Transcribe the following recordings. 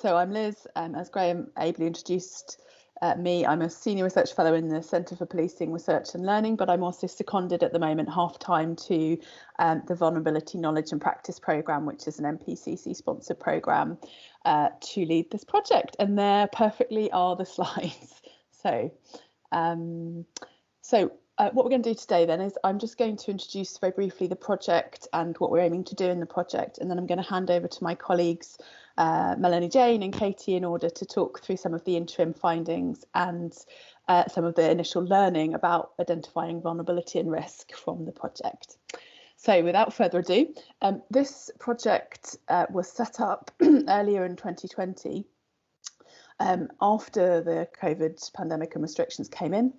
So I'm Liz, as Graham ably introduced me. I'm a senior research fellow in the Centre for Policing Research and Learning, but I'm also seconded at the moment half-time to the Vulnerability Knowledge and Practice Programme, which is an MPCC sponsored programme to lead this project. And there perfectly are the slides. What we're going to do today then is I'm just going to introduce very briefly the project and what we're aiming to do in the project, and then I'm going to hand over to my colleagues Melanie-Jane and Katie in order to talk through some of the interim findings and some of the initial learning about identifying vulnerability and risk from the project. So without further ado, this project was set up earlier in 2020 after the COVID pandemic and restrictions came in.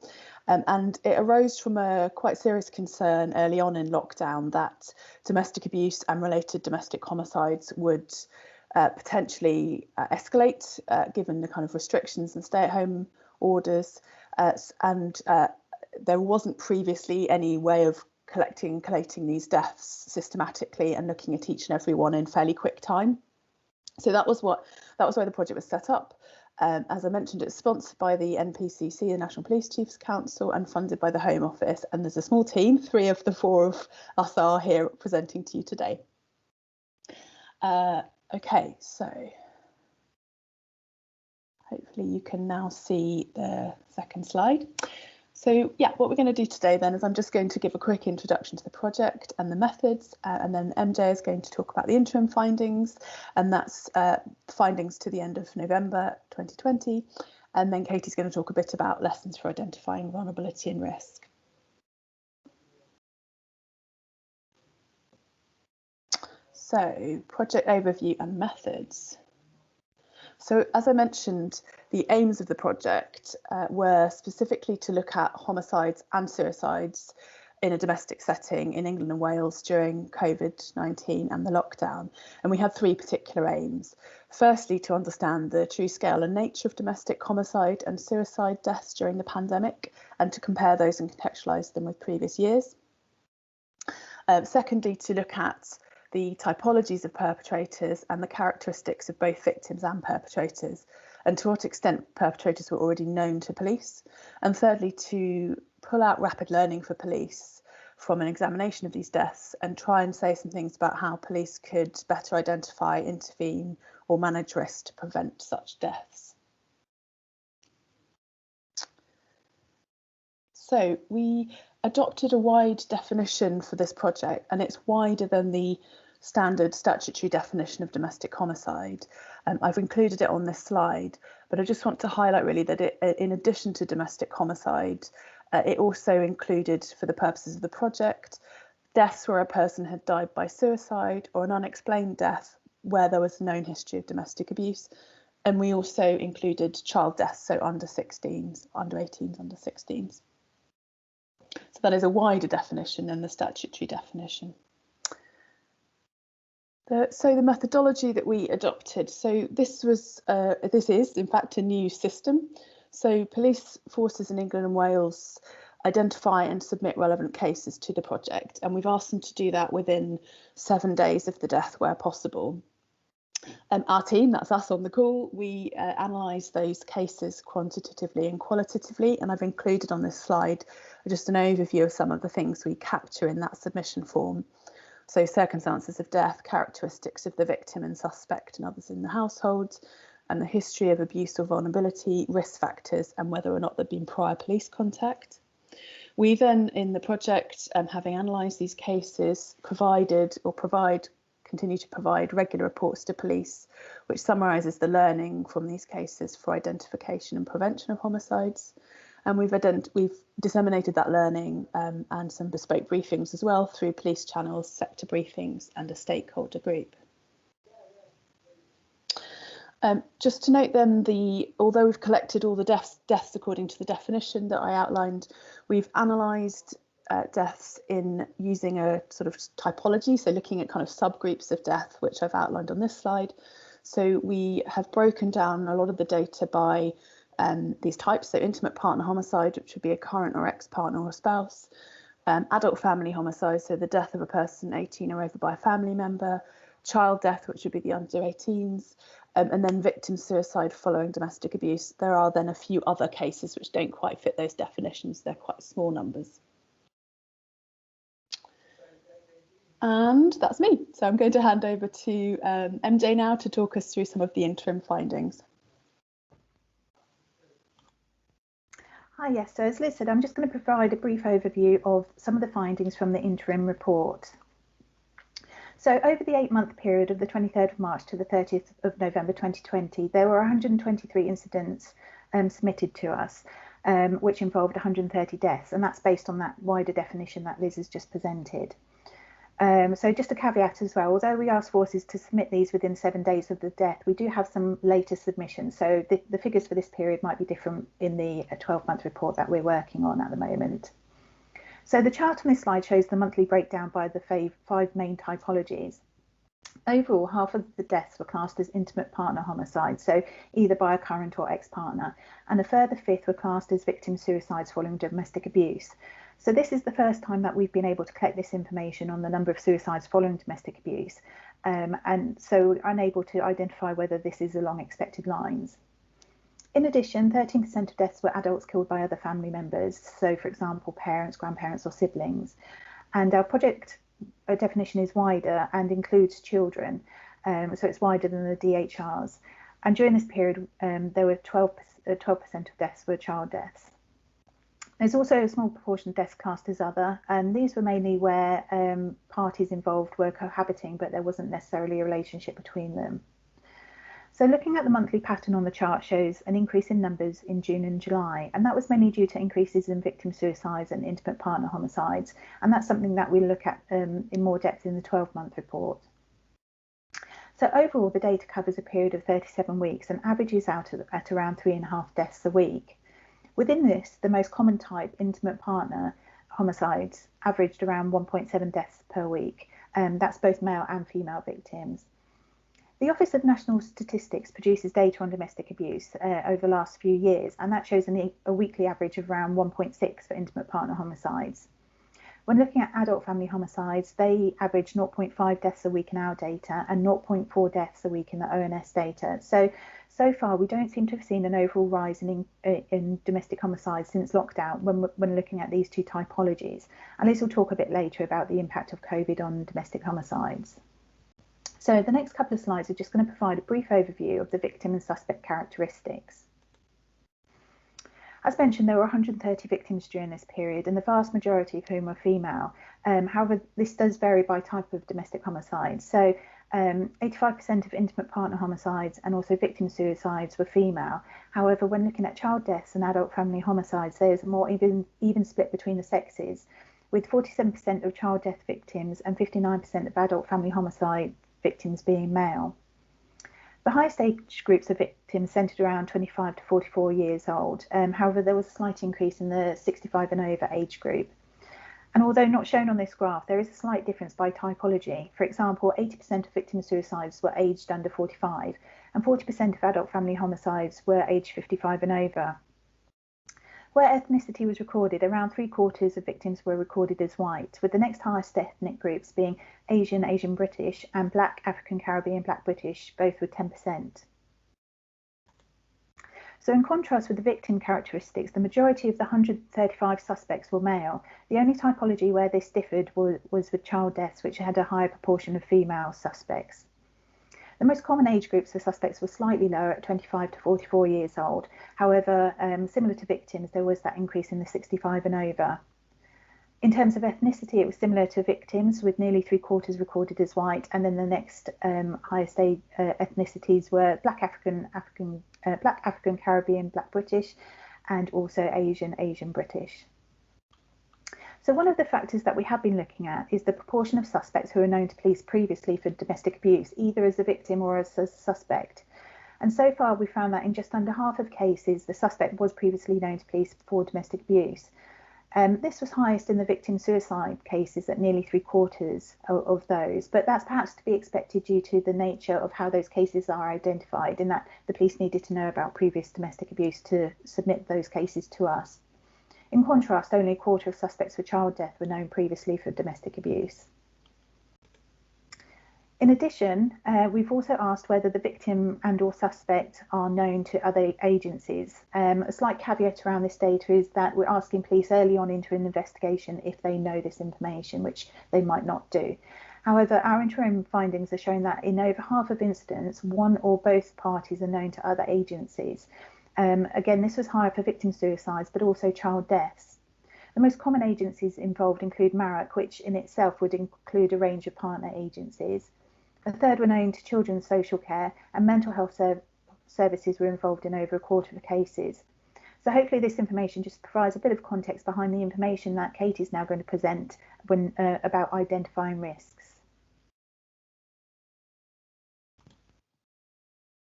And it arose from a quite serious concern early on in lockdown that domestic abuse and related domestic homicides would potentially escalate given the kind of restrictions and stay-at-home orders, and there wasn't previously any way of collating these deaths systematically and looking at each and every one in fairly quick time. So that was why the project was set up. As I mentioned, it's sponsored by the NPCC, the National Police Chiefs Council, and funded by the Home Office. And there's a small team, 3 of the 4 of us are here presenting to you today. Okay, so hopefully you can now see the second slide. So yeah, what we're going to do today then is I'm just going to give a quick introduction to the project and the methods, and then MJ is going to talk about the interim findings, and that's findings to the end of November 2020, and then Katie's going to talk a bit about lessons for identifying vulnerability and risk. So project overview and methods. So as I mentioned, the aims of the project were specifically to look at homicides and suicides in a domestic setting in England and Wales during COVID-19 and the lockdown. And we had 3 particular aims. Firstly, to understand the true scale and nature of domestic homicide and suicide deaths during the pandemic, and to compare those and contextualise them with previous years. Secondly, to look at the typologies of perpetrators and the characteristics of both victims and perpetrators, and to what extent perpetrators were already known to police. And thirdly, to pull out rapid learning for police from an examination of these deaths and try and say some things about how police could better identify, intervene, or manage risk to prevent such deaths. So we adopted a wide definition for this project, and it's wider than the standard statutory definition of domestic homicide. I've included it on this slide, but I just want to highlight really that in addition to domestic homicide, it also included, for the purposes of the project, deaths where a person had died by suicide or an unexplained death where there was a known history of domestic abuse. And we also included child deaths, so under 16s, under 18s, under 16s. So that is a wider definition than the statutory definition. So the methodology that we adopted, so this is in fact a new system. So police forces in England and Wales identify and submit relevant cases to the project, and we've asked them to do that within 7 days of the death where possible. Our team, that's us on the call, we analyse those cases quantitatively and qualitatively, and I've included on this slide just an overview of some of the things we capture in that submission form. So circumstances of death, characteristics of the victim and suspect and others in the household, and the history of abuse or vulnerability, risk factors, and whether or not there'd been prior police contact. We then, in the project, having analysed these cases, continue to provide regular reports to police, which summarises the learning from these cases for identification and prevention of homicides. And we've disseminated that learning and some bespoke briefings as well through police channels, sector briefings, and a stakeholder group. Just to note then, although we've collected all the deaths according to the definition that I outlined, we've analysed deaths in using a sort of typology, so looking at kind of subgroups of death, which I've outlined on this slide. So we have broken down a lot of the data by these types, so intimate partner homicide, which would be a current or ex-partner or spouse, adult family homicide, so the death of a person 18 or over by a family member, child death, which would be the under 18s, and then victim suicide following domestic abuse. There are then a few other cases which don't quite fit those definitions. They're quite small numbers. And that's me. So I'm going to hand over to MJ now to talk us through some of the interim findings. Hi, yes, so as Liz said, I'm just going to provide a brief overview of some of the findings from the interim report. So over the 8-month period of the 23rd of March to the 30th of November 2020, there were 123 incidents submitted to us, which involved 130 deaths, and that's based on that wider definition that Liz has just presented. So just a caveat as well, although we ask forces to submit these within 7 days of the death, we do have some later submissions. So the figures for this period might be different in the 12-month report that we're working on at the moment. So the chart on this slide shows the monthly breakdown by the 5 main typologies. Overall, half of the deaths were classed as intimate partner homicides, so either by a current or ex-partner, and a further fifth were classed as victim suicides following domestic abuse. So this is the first time that we've been able to collect this information on the number of suicides following domestic abuse, and so we're unable to identify whether this is along expected lines. In addition, 13% of deaths were adults killed by other family members, so for example, parents, grandparents or siblings. And our project definition is wider and includes children, so it's wider than the DHRs. And during this period, there were 12% of deaths were child deaths. There's also a small proportion of deaths classed as other, and these were mainly where parties involved were cohabiting, but there wasn't necessarily a relationship between them. So looking at the monthly pattern on the chart shows an increase in numbers in June and July, and that was mainly due to increases in victim suicides and intimate partner homicides, and that's something that we look at in more depth in the 12-month report. So overall, the data covers a period of 37 weeks and averages out at around 3.5 deaths a week. Within this, the most common type, intimate partner homicides, averaged around 1.7 deaths per week. That's both male and female victims. The Office of National Statistics produces data on domestic abuse over the last few years, and that shows a weekly average of around 1.6 for intimate partner homicides. When looking at adult family homicides, they average 0.5 deaths a week in our data and 0.4 deaths a week in the ONS data. So far, we don't seem to have seen an overall rise in domestic homicides since lockdown when looking at these two typologies. And Liz will talk a bit later about the impact of COVID on domestic homicides. So the next couple of slides are just going to provide a brief overview of the victim and suspect characteristics. As mentioned, there were 130 victims during this period, and the vast majority of whom were female. However, this does vary by type of domestic homicide. So 85% of intimate partner homicides and also victim suicides were female. However, when looking at child deaths and adult family homicides, there's a more even split between the sexes, with 47% of child death victims and 59% of adult family homicide victims being male. The highest age groups of victims centred around 25 to 44 years old. However, there was a slight increase in the 65 and over age group. And although not shown on this graph, there is a slight difference by typology. For example, 80% of victim suicides were aged under 45, and 40% of adult family homicides were aged 55 and over. Where ethnicity was recorded, around 3/4 of victims were recorded as white, with the next highest ethnic groups being Asian, Asian British, and Black, African Caribbean, Black British, both with 10%. So in contrast with the victim characteristics, the majority of the 135 suspects were male. The only typology where this differed was with child deaths, which had a higher proportion of female suspects. The most common age groups for suspects were slightly lower at 25 to 44 years old. However, similar to victims, there was that increase in the 65 and over. In terms of ethnicity, it was similar to victims, with nearly 3/4 recorded as white, and then the next highest ethnicities were Black African Caribbean, Black British, and also Asian, Asian British. So one of the factors that we have been looking at is the proportion of suspects who are known to police previously for domestic abuse, either as a victim or as a suspect. And so far, we found that in just under half of cases, the suspect was previously known to police for domestic abuse. This was highest in the victim suicide cases at nearly 3/4 of those, but that's perhaps to be expected due to the nature of how those cases are identified, in that the police needed to know about previous domestic abuse to submit those cases to us. In contrast, only 1/4 of suspects for child death were known previously for domestic abuse. In addition, we've also asked whether the victim and/or suspect are known to other agencies. A slight caveat around this data is that we're asking police early on into an investigation if they know this information, which they might not do. However, our interim findings are showing that in over half of incidents, one or both parties are known to other agencies. Again, this was higher for victim suicides, but also child deaths. The most common agencies involved include MARAC, which in itself would include a range of partner agencies. A third were known to children's social care, and mental health services were involved in over a quarter of the cases. So hopefully this information just provides a bit of context behind the information that Katie is now going to present about identifying risks.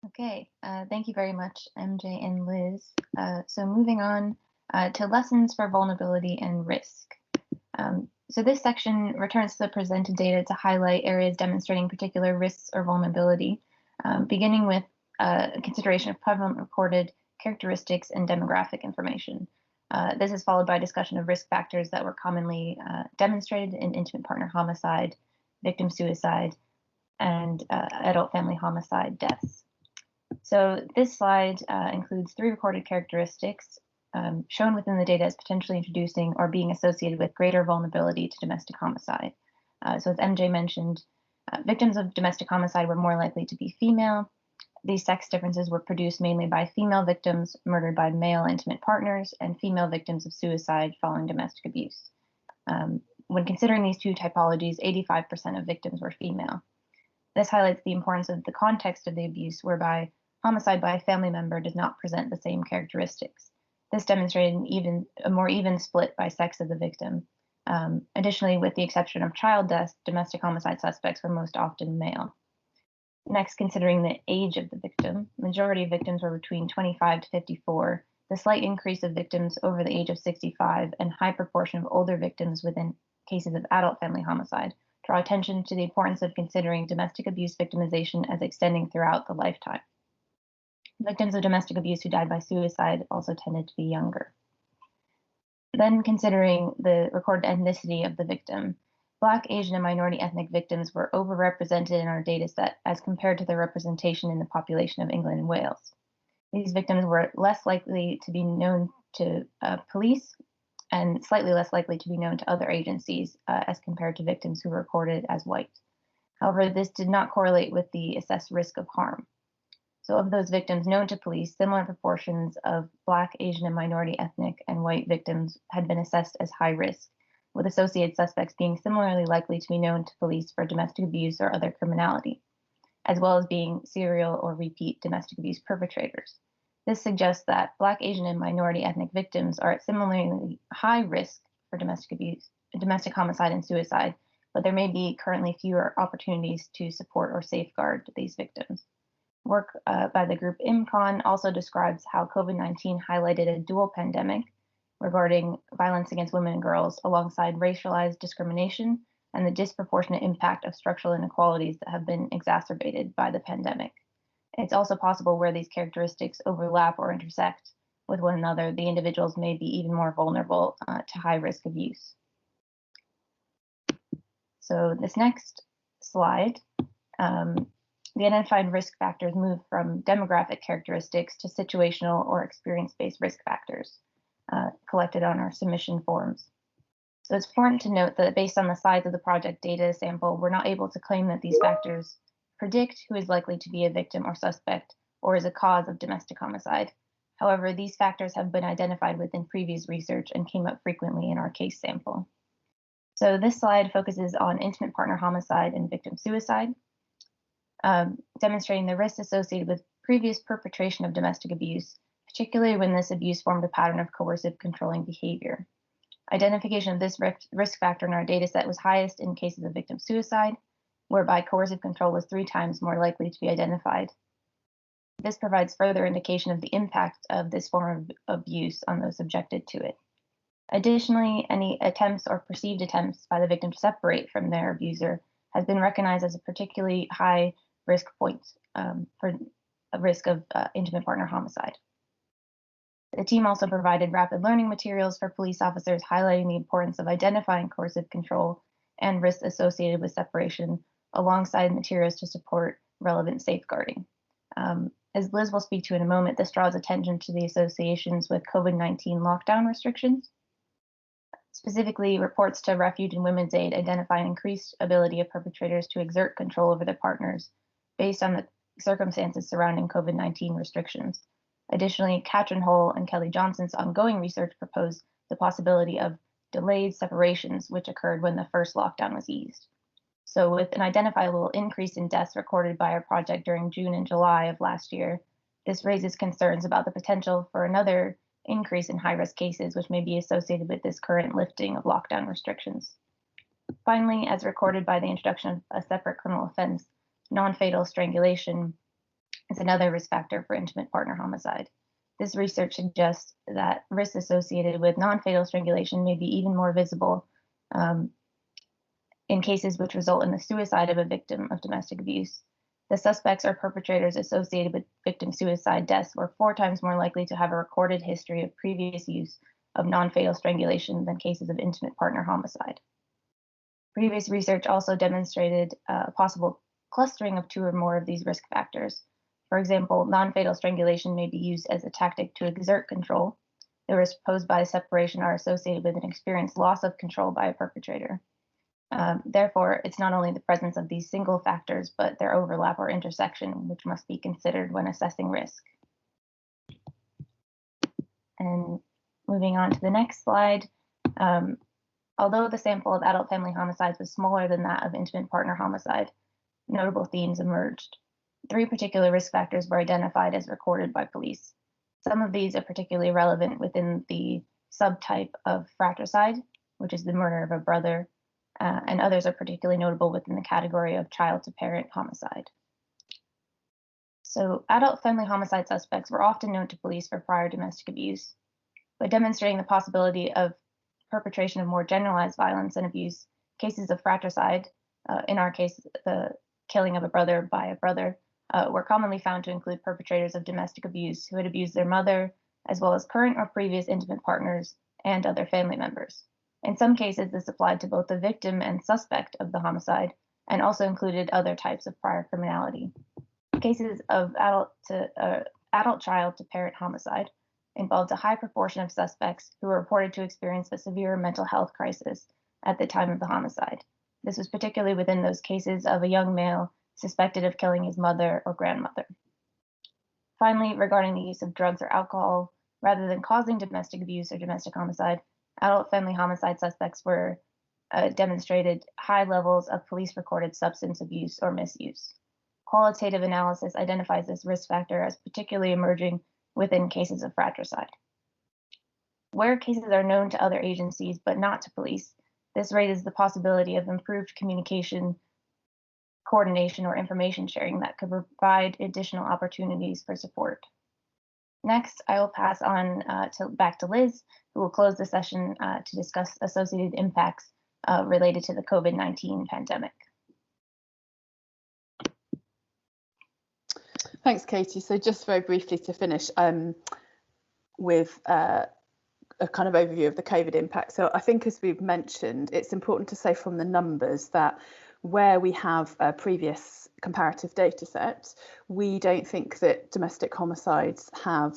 Okay, thank you very much, MJ and Liz. So moving on to lessons for vulnerability and risk. So this section returns to the presented data to highlight areas demonstrating particular risks or vulnerability, beginning with consideration of prevalent recorded characteristics and demographic information. This is followed by a discussion of risk factors that were commonly demonstrated in intimate partner homicide, victim suicide, and adult family homicide deaths. So this slide includes 3 recorded characteristics shown within the data as potentially introducing or being associated with greater vulnerability to domestic homicide. So as MJ mentioned, victims of domestic homicide were more likely to be female. These sex differences were produced mainly by female victims murdered by male intimate partners and female victims of suicide following domestic abuse. When considering these 2 typologies, 85% of victims were female. This highlights the importance of the context of the abuse, whereby homicide by a family member does not present the same characteristics. This demonstrated a more even split by sex of the victim. Additionally, with the exception of child deaths, domestic homicide suspects were most often male. Next, considering the age of the victim, majority of victims were between 25 to 54. The slight increase of victims over the age of 65 and high proportion of older victims within cases of adult family homicide draw attention to the importance of considering domestic abuse victimization as extending throughout the lifetime. Victims of domestic abuse who died by suicide also tended to be younger. Then considering the recorded ethnicity of the victim, Black, Asian, and minority ethnic victims were overrepresented in our data set as compared to their representation in the population of England and Wales. These victims were less likely to be known to police and slightly less likely to be known to other agencies as compared to victims who were recorded as white. However, this did not correlate with the assessed risk of harm. So of those victims known to police, similar proportions of Black, Asian, and minority ethnic and white victims had been assessed as high risk, with associated suspects being similarly likely to be known to police for domestic abuse or other criminality, as well as being serial or repeat domestic abuse perpetrators. This suggests that Black, Asian, and minority ethnic victims are at similarly high risk for domestic abuse, domestic homicide, and suicide, but there may be currently fewer opportunities to support or safeguard these victims. Work by the group IMCON also describes how COVID-19 highlighted a dual pandemic regarding violence against women and girls alongside racialized discrimination and the disproportionate impact of structural inequalities that have been exacerbated by the pandemic. It's also possible where these characteristics overlap or intersect with one another, the individuals may be even more vulnerable to high risk of use. So this next slide, the identified risk factors move from demographic characteristics to situational or experience-based risk factors collected on our submission forms. So it's important to note that based on the size of the project data sample, we're not able to claim that these factors predict who is likely to be a victim or suspect or is a cause of domestic homicide. However, these factors have been identified within previous research and came up frequently in our case sample. So this slide focuses on intimate partner homicide and victim suicide, demonstrating the risks associated with previous perpetration of domestic abuse, particularly when this abuse formed a pattern of coercive controlling behavior. Identification of this risk factor in our dataset was highest in cases of victim suicide, whereby coercive control was 3 times more likely to be identified. This provides further indication of the impact of this form of abuse on those subjected to it. Additionally, any attempts or perceived attempts by the victim to separate from their abuser has been recognized as a particularly high risk point for a risk of intimate partner homicide. The team also provided rapid learning materials for police officers highlighting the importance of identifying coercive control and risks associated with separation, alongside materials to support relevant safeguarding. As Liz will speak to in a moment, this draws attention to the associations with COVID-19 lockdown restrictions. Specifically, reports to Refuge and Women's Aid identify an increased ability of perpetrators to exert control over their partners based on the circumstances surrounding COVID-19 restrictions. Additionally, Katrin Hull and Kelly Johnson's ongoing research proposed the possibility of delayed separations, which occurred when the first lockdown was eased. So with an identifiable increase in deaths recorded by our project during June and July of last year, this raises concerns about the potential for another increase in high-risk cases, which may be associated with this current lifting of lockdown restrictions. Finally, as recorded by the introduction of a separate criminal offense, non-fatal strangulation is another risk factor for intimate partner homicide. This research suggests that risks associated with non-fatal strangulation may be even more visible in cases which result in the suicide of a victim of domestic abuse. The suspects or perpetrators associated with victim suicide deaths were 4 times more likely to have a recorded history of previous use of non-fatal strangulation than cases of intimate partner homicide. Previous research also demonstrated a possible clustering of 2 or more of these risk factors. For example, non-fatal strangulation may be used as a tactic to exert control. The risks posed by separation are associated with an experienced loss of control by a perpetrator. Therefore, it's not only the presence of these single factors, but their overlap or intersection, which must be considered when assessing risk. And moving on to the next slide, although the sample of adult family homicides was smaller than that of intimate partner homicide, notable themes emerged. 3 particular risk factors were identified as recorded by police. Some of these are particularly relevant within the subtype of fratricide, which is the murder of a brother, and others are particularly notable within the category of child-to-parent homicide. So adult family homicide suspects were often known to police for prior domestic abuse, but demonstrating the possibility of perpetration of more generalized violence and abuse, cases of fratricide, in our case, the killing of a brother by a brother, were commonly found to include perpetrators of domestic abuse who had abused their mother, as well as current or previous intimate partners and other family members. In some cases, this applied to both the victim and suspect of the homicide, and also included other types of prior criminality. Cases of adult child to parent homicide involved a high proportion of suspects who were reported to experience a severe mental health crisis at the time of the homicide. This was particularly within those cases of a young male suspected of killing his mother or grandmother. Finally, regarding the use of drugs or alcohol, rather than causing domestic abuse or domestic homicide, adult family homicide suspects were demonstrated high levels of police-recorded substance abuse or misuse. Qualitative analysis identifies this risk factor as particularly emerging within cases of fratricide. Where cases are known to other agencies but not to police, this raises the possibility of improved communication, coordination, or information sharing that could provide additional opportunities for support. Next, I will pass on back to Liz, who will close the session to discuss associated impacts related to the COVID-19 pandemic. Thanks, Katie. So just very briefly to finish with a kind of overview of the COVID impact. So I think, as we've mentioned, it's important to say from the numbers that where we have a previous comparative data set, we don't think that domestic homicides have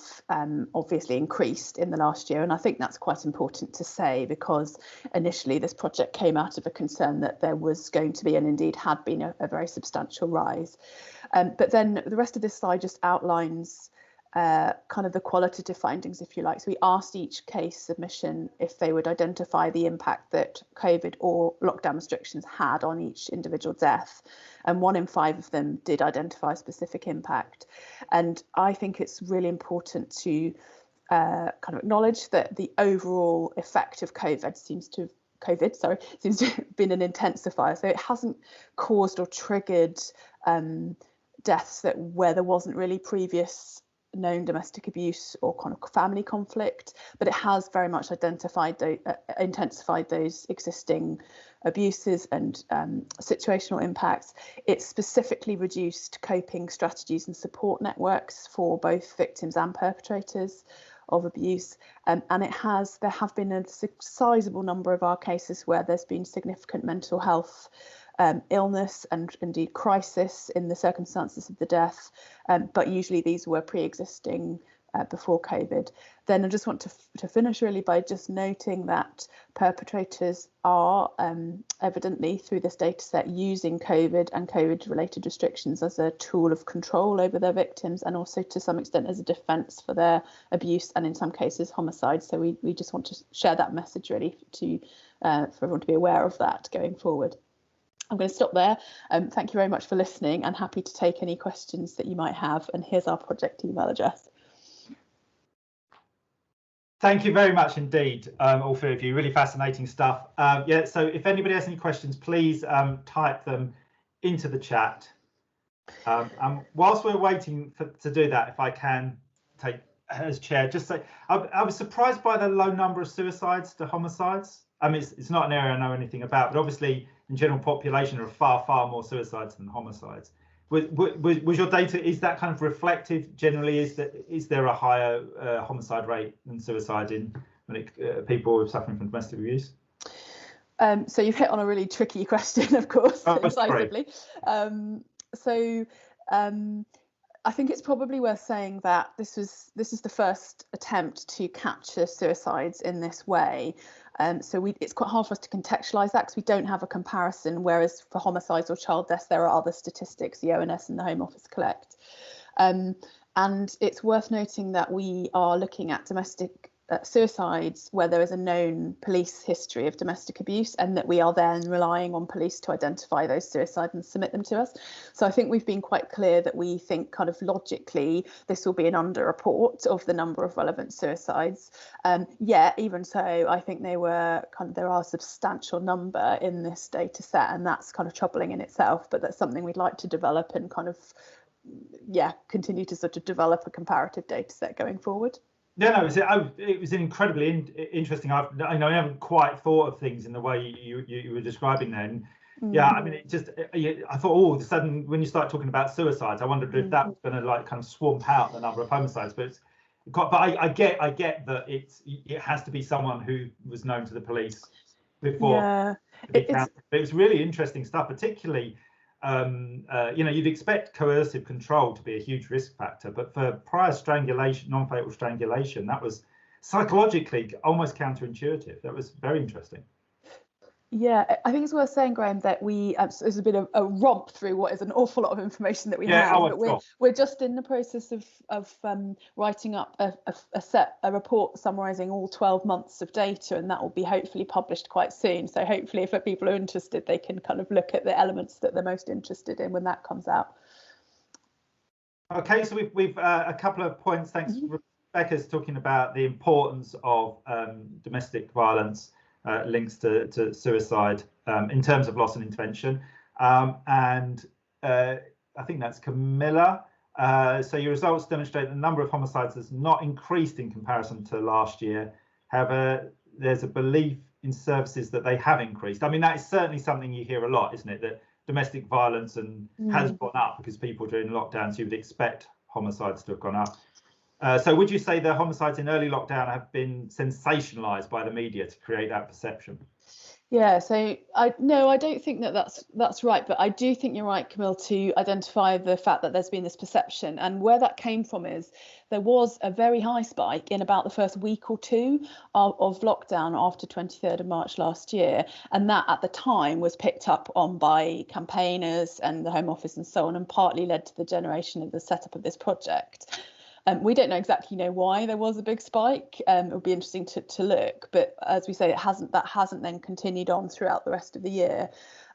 obviously increased in the last year. And I think that's quite important to say, because initially this project came out of a concern that there was going to be, and indeed had been, a very substantial rise. But then the rest of this slide just outlines kind of the qualitative findings, if you like. So we asked each case submission if they would identify the impact that COVID or lockdown restrictions had on each individual death, and 1 in 5 of them did identify a specific impact. And I think it's really important to kind of acknowledge that the overall effect of COVID seems to have been an intensifier. So it hasn't caused or triggered deaths where there wasn't really previous known domestic abuse or kind of family conflict, but it has very much intensified those existing abuses and situational impacts. It's specifically reduced coping strategies and support networks for both victims and perpetrators of abuse, and there have been a sizable number of our cases where there's been significant mental health illness and indeed crisis in the circumstances of the death, but usually these were pre-existing before COVID. Then I just want to finish really by just noting that perpetrators are evidently through this data set using COVID and COVID related restrictions as a tool of control over their victims, and also to some extent as a defence for their abuse and in some cases homicide. So we just want to share that message really to for everyone to be aware of that going forward. I'm going to stop there. Thank you very much for listening, and happy to take any questions that you might have. And here's our project email address. Thank you very much indeed, all three of you. Really fascinating stuff. Yeah, so if anybody has any questions, please type them into the chat. Whilst we're waiting to do that, if I can take as chair, just say I was surprised by the low number of suicides to homicides. I mean, it's not an area I know anything about, but obviously in general population there are far more suicides than homicides. Was your data, is that kind of reflective generally? Is there a higher homicide rate than suicide in when people suffering from domestic abuse? So you've hit on a really tricky question, of course, decisively. I think it's probably worth saying that this is the first attempt to capture suicides in this way. It's quite hard for us to contextualise that because we don't have a comparison, whereas for homicides or child deaths there are other statistics the ONS and the Home Office collect. And it's worth noting that we are looking at domestic suicides where there is a known police history of domestic abuse, and that we are then relying on police to identify those suicides and submit them to us. So I think we've been quite clear that we think kind of logically this will be an underreport of the number of relevant suicides. Yeah, even so, I think there are a substantial number in this data set, and that's kind of troubling in itself, but that's something we'd like to develop and kind of continue to sort of develop a comparative data set going forward. Yeah, no, it was incredibly interesting. I haven't quite thought of things in the way you were describing then. Yeah, I mean, I thought all of a sudden when you start talking about suicides, I wondered if that was going to like kind of swamp out the number of homicides. But I get that it has to be someone who was known to the police before. Yeah, it was really interesting stuff, particularly. You'd expect coercive control to be a huge risk factor, but for prior strangulation, non-fatal strangulation, that was psychologically almost counterintuitive. That was very interesting. Yeah, I think it's worth saying, Graham, that there's a bit of a romp through what is an awful lot of information that we have. But we're just in the process of writing up a report summarising all 12 months of data, and that will be hopefully published quite soon. So hopefully, if people are interested, they can kind of look at the elements that they're most interested in when that comes out. Okay, so we've a couple of points. Thanks. Rebecca's talking about the importance of domestic violence. Links to suicide in terms of loss and intervention, and I think that's Camilla. So your results demonstrate the number of homicides has not increased in comparison to last year. However, there's a belief in services that they have increased. I mean, that is certainly something you hear a lot, isn't it? That domestic violence has gone up because people during lockdowns, you would expect homicides to have gone up. So would you say the homicides in early lockdown have been sensationalised by the media to create that perception? Yeah, so I don't think that's right, but I do think you're right, Camille, to identify the fact that there's been this perception, and where that came from is there was a very high spike in about the first week or two of lockdown after 23rd of March last year, and that at the time was picked up on by campaigners and the Home Office and so on, and partly led to the generation of the setup of this project. We don't exactly know why there was a big spike. It would be interesting to look, but as we say, that hasn't then continued on throughout the rest of the year.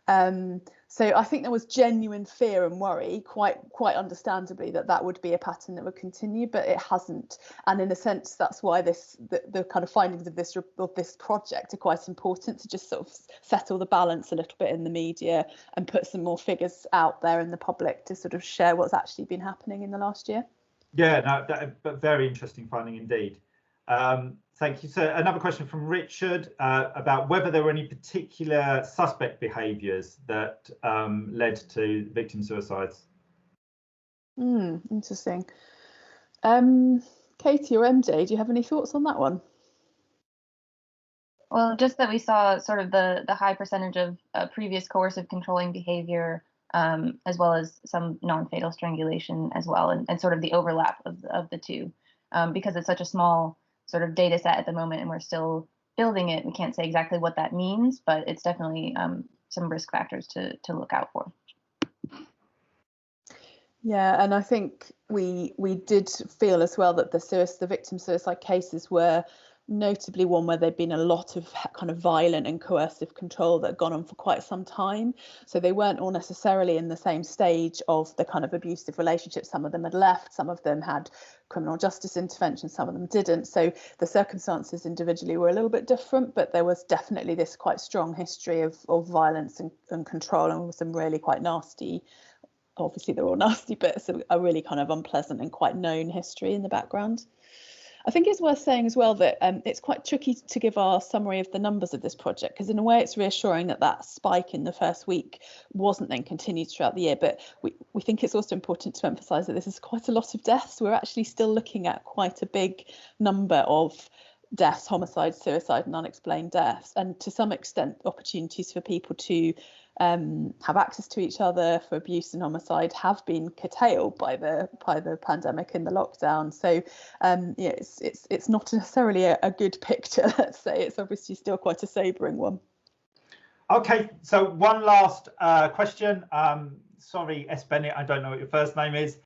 So I think there was genuine fear and worry, quite understandably, that would be a pattern that would continue, but it hasn't. And in a sense, that's why the kind of findings of this project are quite important, to just sort of settle the balance a little bit in the media and put some more figures out there in the public to sort of share what's actually been happening in the last year. Yeah, no, but very interesting finding indeed. Thank you. So another question from Richard about whether there were any particular suspect behaviours that led to victim suicides. Interesting. Katie or MJ, do you have any thoughts on that one? Well, just that we saw sort of the high percentage of previous coercive controlling behavior, as well as some non-fatal strangulation as well, and sort of the overlap of the two. Because it's such a small sort of data set at the moment and we're still building it, we can't say exactly what that means, but it's definitely some risk factors to look out for. Yeah, and I think we did feel as well that the victim suicide cases were notably one where there'd been a lot of kind of violent and coercive control that had gone on for quite some time. So they weren't all necessarily in the same stage of the kind of abusive relationship. Some of them had left, some of them had criminal justice intervention, some of them didn't. So the circumstances individually were a little bit different, but there was definitely this quite strong history of violence and control, and some really quite nasty, obviously they're all nasty, but it's a really kind of unpleasant and quite known history in the background. I think it's worth saying as well that it's quite tricky to give our summary of the numbers of this project, because in a way it's reassuring that that spike in the first week wasn't then continued throughout the year. But we think it's also important to emphasise that this is quite a lot of deaths. We're actually still looking at quite a big number of deaths, homicides, suicide and unexplained deaths, and to some extent opportunities for people to have access to each other for abuse and homicide have been curtailed by the pandemic and the lockdown. So yeah, it's not necessarily a good picture, let's say. It's obviously still quite a sobering one. Okay, so one last question. Sorry, S. Bennett, I don't know what your first name is,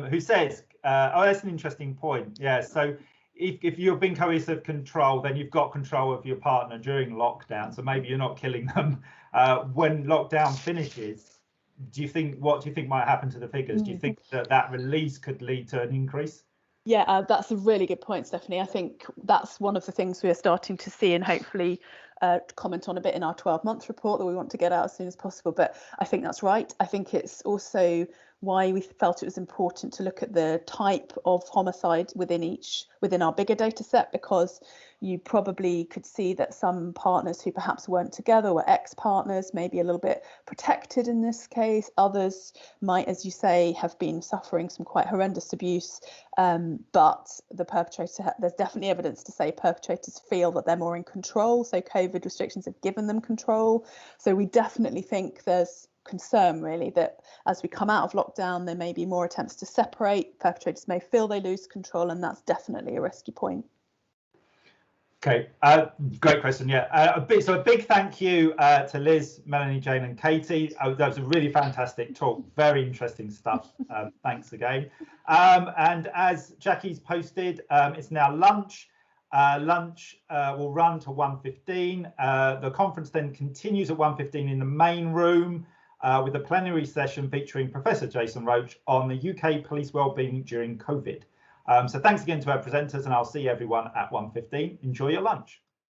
who says, oh, that's an interesting point. Yeah, so if you've been coercive control, then you've got control of your partner during lockdown. So maybe you're not killing them. When lockdown finishes, what do you think might happen to the figures? Do you think that release could lead to an increase? Yeah, that's a really good point, Stephanie. I think that's one of the things we're starting to see, and hopefully comment on a bit in our 12-month report that we want to get out as soon as possible. But I think that's right. I think it's also why we felt it was important to look at the type of homicide within our bigger data set, because you probably could see that some partners who perhaps weren't together were ex-partners, maybe a little bit protected in this case. Others might, as you say, have been suffering some quite horrendous abuse, but the perpetrator, there's definitely evidence to say perpetrators feel that they're more in control. So COVID restrictions have given them control. So we definitely think there's concern really that as we come out of lockdown, there may be more attempts to separate. Perpetrators may feel they lose control, and that's definitely a risky point. Okay, great question. Yeah, a big thank you to Liz, Melanie-Jane and Katie. That was a really fantastic talk, very interesting stuff. Thanks again. And as Jackie's posted, it's now lunch. Lunch will run to 1:15. The conference then continues at 1:15 in the main room with a plenary session featuring Professor Jason Roach on the UK police wellbeing during COVID. So thanks again to our presenters, and I'll see everyone at 1:15. Enjoy your lunch.